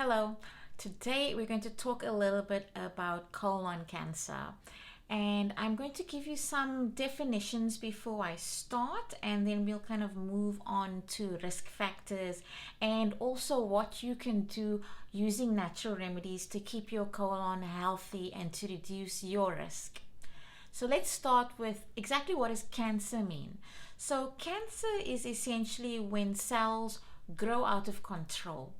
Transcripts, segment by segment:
Hello, today we're going to talk a little bit about colon cancer. And I'm going to give you some definitions before I start, and then we'll kind of move on to risk factors and also what you can do using natural remedies to keep your colon healthy and to reduce your risk. So let's start with exactly what does cancer mean. So cancer is essentially when cells grow out of control.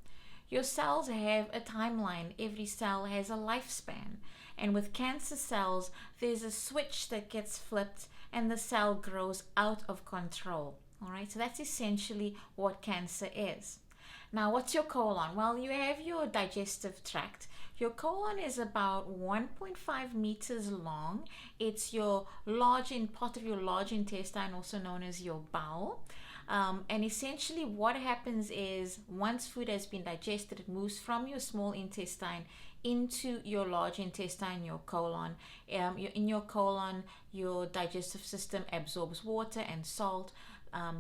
Your cells have a timeline. Every cell has a lifespan. And with cancer cells, there's a switch that gets flipped and the cell grows out of control. All right, so that's essentially what cancer is. Now, what's your colon? Well, you have your digestive tract. Your colon is about 1.5 meters long. It's your part of your large intestine, also known as your bowel. And essentially what happens is once food has been digested, it moves from your small intestine into your large intestine, your colon. In your colon, your digestive system absorbs water and salt.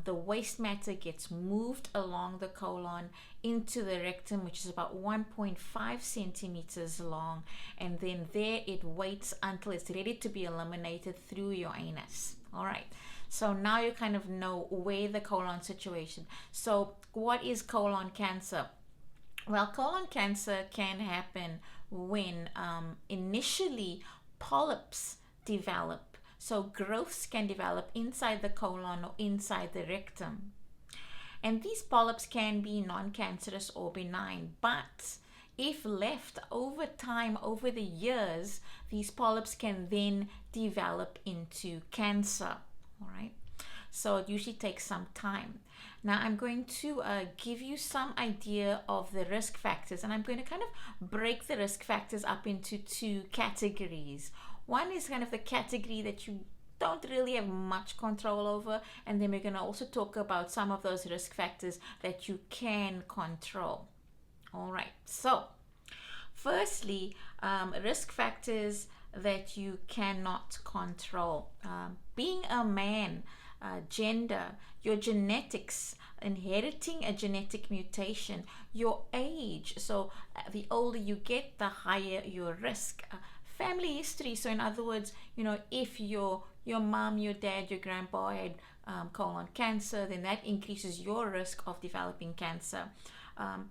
The waste matter gets moved along the colon into the rectum, which is about 1.5 centimeters long, and then there it waits until it's ready to be eliminated through your anus. All right, so now you kind of know where the colon situation. So what is colon cancer? Well, colon cancer can happen when initially polyps develop. So growths can develop inside the colon or inside the rectum. And these polyps can be non-cancerous or benign, but if left over time, over the years, these polyps can then develop into cancer. All right. So it usually takes some time. Now I'm going to give you some idea of the risk factors, and I'm going to kind of break the risk factors up into two categories. One is kind of the category that you don't really have much control over, and then we're going to also talk about some of those risk factors that you can control. All right, so firstly, risk factors that you cannot control. Being a man, gender, your genetics, inheriting a genetic mutation, your age. So the older you get, the higher your risk. Family history. So in other words, if your mom, your dad, your grandpa had colon cancer, then that increases your risk of developing cancer.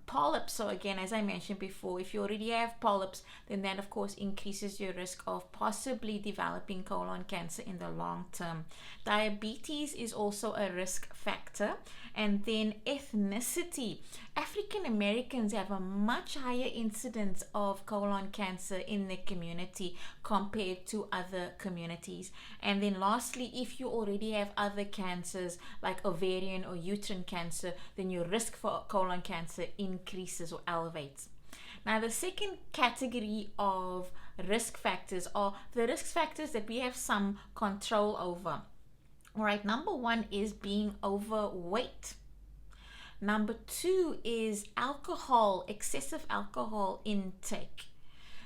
Polyps, so again, as I mentioned before, if you already have polyps, then that of course increases your risk of possibly developing colon cancer in the long term. Diabetes is also a risk factor. And then ethnicity. African Americans have a much higher incidence of colon cancer in the community compared to other communities. And then lastly, if you already have other cancers like ovarian or uterine cancer, then your risk for colon cancer increases or elevates. Now, the second category of risk factors are the risk factors that we have some control over. All right, number one is being overweight. Number two is alcohol, excessive alcohol intake.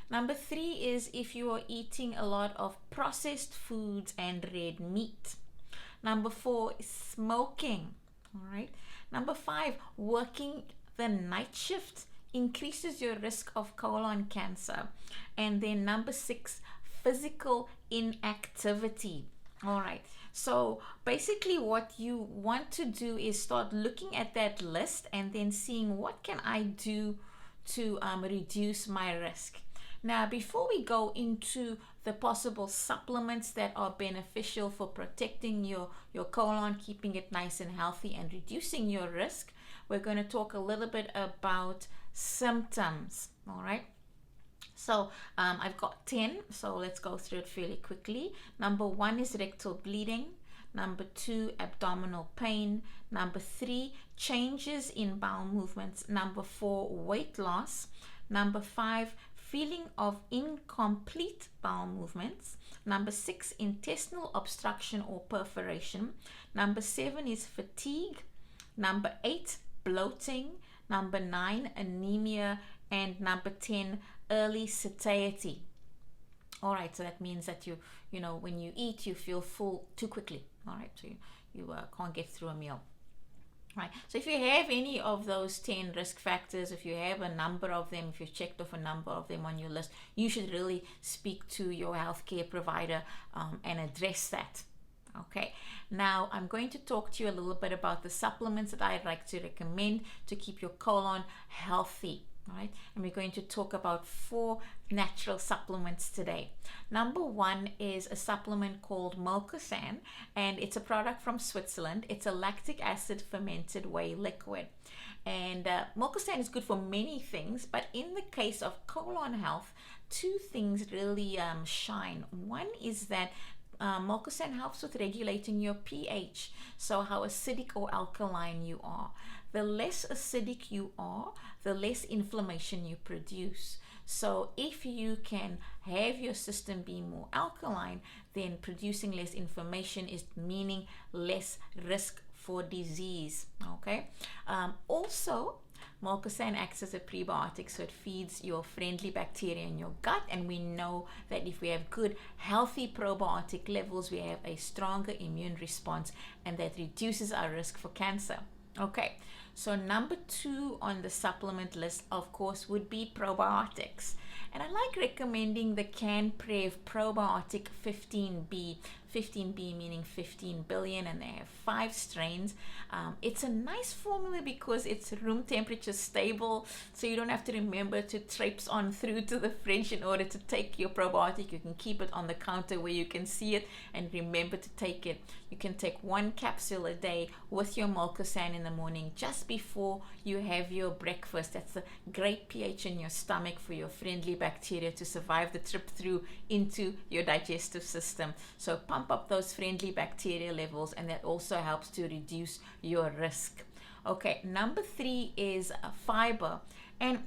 Number three is if you are eating a lot of processed foods and red meat. Number four is smoking. All right. Number five, working the night shift increases your risk of colon cancer. And then number six, physical inactivity. All right. So basically what you want to do is start looking at that list and then seeing what can I do to reduce my risk. Now, before we go into the possible supplements that are beneficial for protecting your colon, keeping it nice and healthy and reducing your risk, we're going to talk a little bit about symptoms. All right. So I've got 10, so let's go through it fairly quickly. Number one is rectal bleeding. Number two, abdominal pain. Number three, changes in bowel movements. Number four, weight loss. Number five, feeling of incomplete bowel movements. Number six, intestinal obstruction or perforation. Number seven is fatigue. Number eight, bloating. Number nine, anemia. And number 10, early satiety. All right, so that means that you when you eat, you feel full too quickly. All right, so you can't get through a meal. Right. So if you have any of those 10 risk factors, if you have a number of them, if you've checked off a number of them on your list, you should really speak to your healthcare provider and address that. Okay, now I'm going to talk to you a little bit about the supplements that I'd like to recommend to keep your colon healthy. Right, and we're going to talk about 4 natural supplements today. Number 1 is a supplement called Mocosan, and it's a product from Switzerland. It's a lactic acid fermented whey liquid, and Mocosan is good for many things, but in the case of colon health, 2 things really shine. One is that Mocosan helps with regulating your pH, so how acidic or alkaline you are. The less acidic you are, the less inflammation you produce. So if you can have your system be more alkaline, then producing less inflammation is meaning less risk for disease. Okay. Also, Mocosan acts as a prebiotic, so it feeds your friendly bacteria in your gut, and we know that if we have good, healthy probiotic levels, we have a stronger immune response, and that reduces our risk for cancer. Okay, so number 2 on the supplement list, of course, would be probiotics. And I like recommending the canprev probiotic 15B. 15B meaning 15 billion, and they have 5 strains. It's a nice formula because it's room temperature stable, so you don't have to remember to traipse on through to the fridge in order to take your probiotic. You can keep it on the counter where you can see it and remember to take it. You can take 1 capsule a day with your Mocosan in the morning just before you have your breakfast. That's a great pH in your stomach for your friendly bacteria to survive the trip through into your digestive system. So pump up those friendly bacteria levels, and that also helps to reduce your risk. Okay, number 3 is fiber, and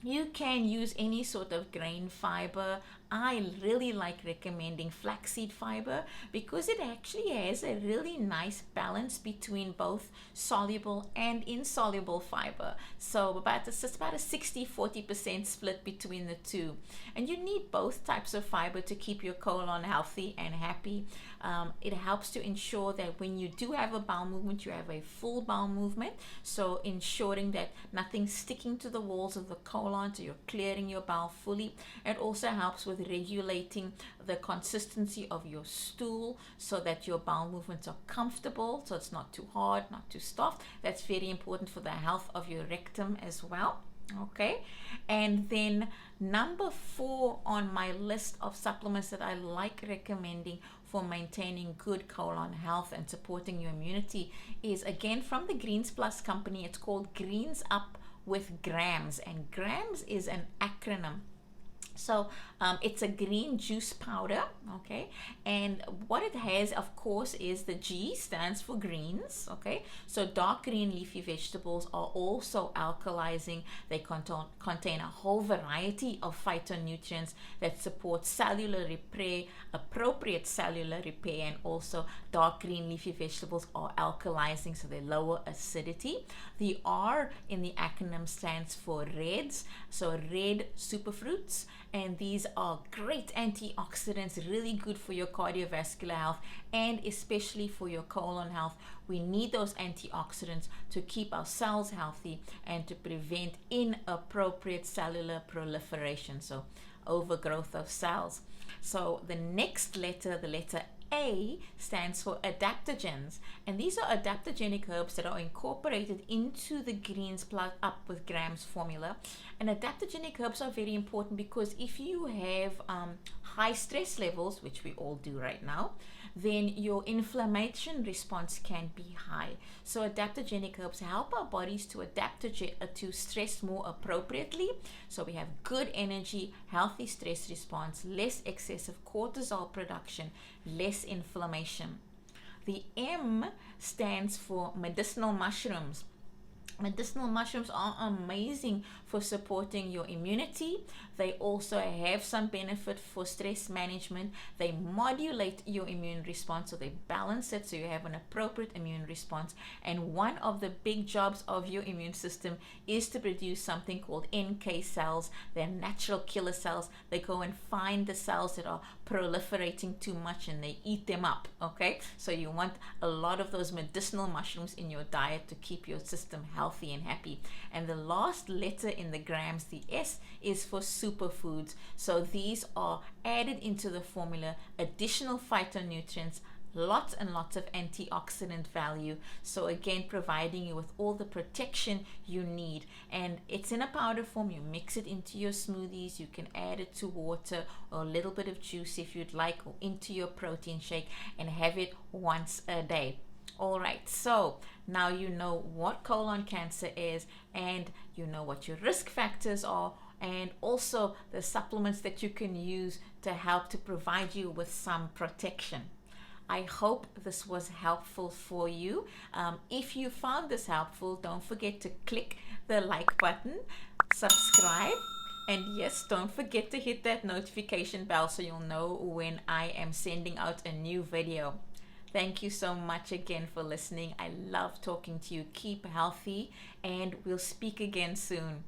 you can use any sort of grain fiber. I really like recommending flaxseed fiber because it actually has a really nice balance between both soluble and insoluble fiber. So it's about a 60-40% split between the two. And you need both types of fiber to keep your colon healthy and happy. It helps to ensure that when you do have a bowel movement, you have a full bowel movement. So ensuring that nothing's sticking to the walls of the colon, so you're clearing your bowel fully. It also helps with regulating the consistency of your stool so that your bowel movements are comfortable, so it's not too hard, not too soft. That's very important for the health of your rectum as well. Okay, and then number 4 on my list of supplements that I like recommending for maintaining good colon health and supporting your immunity is again from the Greens Plus company. It's called Greens Up with Grams, and Grams is an acronym. So it's a green juice powder, okay, and what it has, of course, is the G stands for greens, okay. So dark green leafy vegetables are also alkalizing. They contain a whole variety of phytonutrients that support cellular repair, appropriate cellular repair, and also dark green leafy vegetables are alkalizing, so they lower acidity. The R in the acronym stands for reds, so red superfruits, and these are great antioxidants, really good for your cardiovascular health and especially for your colon health. We need those antioxidants to keep our cells healthy and to prevent inappropriate cellular proliferation, so overgrowth of cells. So the next letter, the letter A, stands for adaptogens, and these are adaptogenic herbs that are incorporated into the Greens Plus Up with Grams formula. And adaptogenic herbs are very important because if you have high stress levels, which we all do right now, then your inflammation response can be high. So adaptogenic herbs help our bodies to adapt to stress more appropriately. So we have good energy, healthy stress response, less excessive cortisol production, less inflammation. The M stands for medicinal mushrooms. Medicinal mushrooms are amazing for supporting your immunity. They also have some benefit for stress management. They modulate your immune response, so they balance it so you have an appropriate immune response. And one of the big jobs of your immune system is to produce something called NK cells. They're natural killer cells. They go and find the cells that are proliferating too much and they eat them up. Okay, so you want a lot of those medicinal mushrooms in your diet to keep your system healthy and happy. And the last letter in the grams, the S, is for superfoods. So these are added into the formula, additional phytonutrients, lots and lots of antioxidant value, so again providing you with all the protection you need. And it's in a powder form. You mix it into your smoothies, you can add it to water or a little bit of juice if you'd like, or into your protein shake, and have it once a day. All right, so now you know what colon cancer is, and you know what your risk factors are, and also the supplements that you can use to help to provide you with some protection. I hope this was helpful for you. If you found this helpful, don't forget to click the like button, subscribe, and yes, don't forget to hit that notification bell so you'll know when I am sending out a new video. Thank you so much again for listening. I love talking to you. Keep healthy, and we'll speak again soon.